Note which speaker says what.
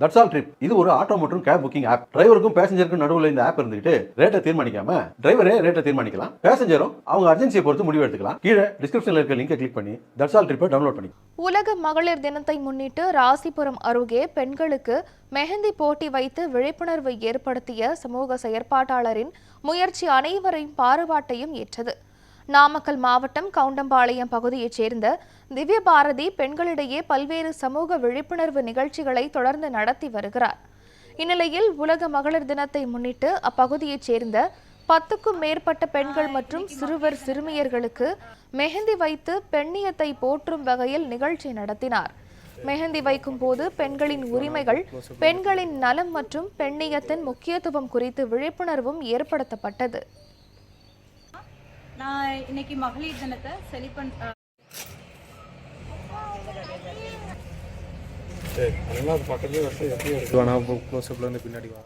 Speaker 1: That's all trip இது ஒரு auto மற்றும் கேப் புக்கிங் ஆப். டிரைவருக்கும் பேசஞ்சருக்கும் நடுவில் இந்த ஆப் இருந்துட்டு ரேட்டை தீர்மானிக்காம டிரைவரே ரேட்டை தீர்மானிக்கலாம். பேசஞ்சரும் அவங்க அர்ஜென்சியை பொறுத்து முடிவு எடுத்துக்கலாம். கீழே டிஸ்கிரிப்ஷன்ல இருக்க லிங்கை கிளிக் பண்ணி தட்ஸ் ஆல் ட்ரிப்பை டவுன்லோட் பண்ணி.
Speaker 2: உலக மகளிர் தினத்தை முன்னிட்டு ராசிபுரம் அருகே பெண்களுக்கு மெஹந்தி போட்டி வைத்து விழிப்புணர்வை ஏற்படுத்திய சமூக செயற்பாட்டாளரின் முயற்சி அனைவரையும் பாராட்டையும் ஏற்றது. நாமக்கல் மாவட்டம் கவுண்டம்பாளையம் பகுதியைச் சேர்ந்த திவ்ய பாரதி பெண்களிடையே பல்வேறு சமூக விழிப்புணர்வு நிகழ்ச்சிகளை தொடர்ந்து நடத்தி வருகிறார். இந்நிலையில் உலக மகளிர் தினத்தை முன்னிட்டு அப்பகுதியைச் சேர்ந்த 10க்கும் மேற்பட்ட பெண்கள் மற்றும் சிறுவர் சிறுமியர்களுக்கு மெஹந்தி வைத்து பெண்ணியத்தை போற்றும் வகையில் நிகழ்ச்சி நடத்தினார். மெஹந்தி வைக்கும் போது பெண்களின் உரிமைகள், பெண்களின் நலம் மற்றும் பெண்ணியத்தின் முக்கியத்துவம் குறித்து விழிப்புணர்வும் ஏற்படுத்தப்பட்டது.
Speaker 3: நான் இன்னைக்கு மகளிர் தினத்தை
Speaker 4: பக்கத்துலேயே வச்சு எப்படி எடுத்து வேணா க்ளோஸ் அப்ல இருந்து பின்னாடி வா.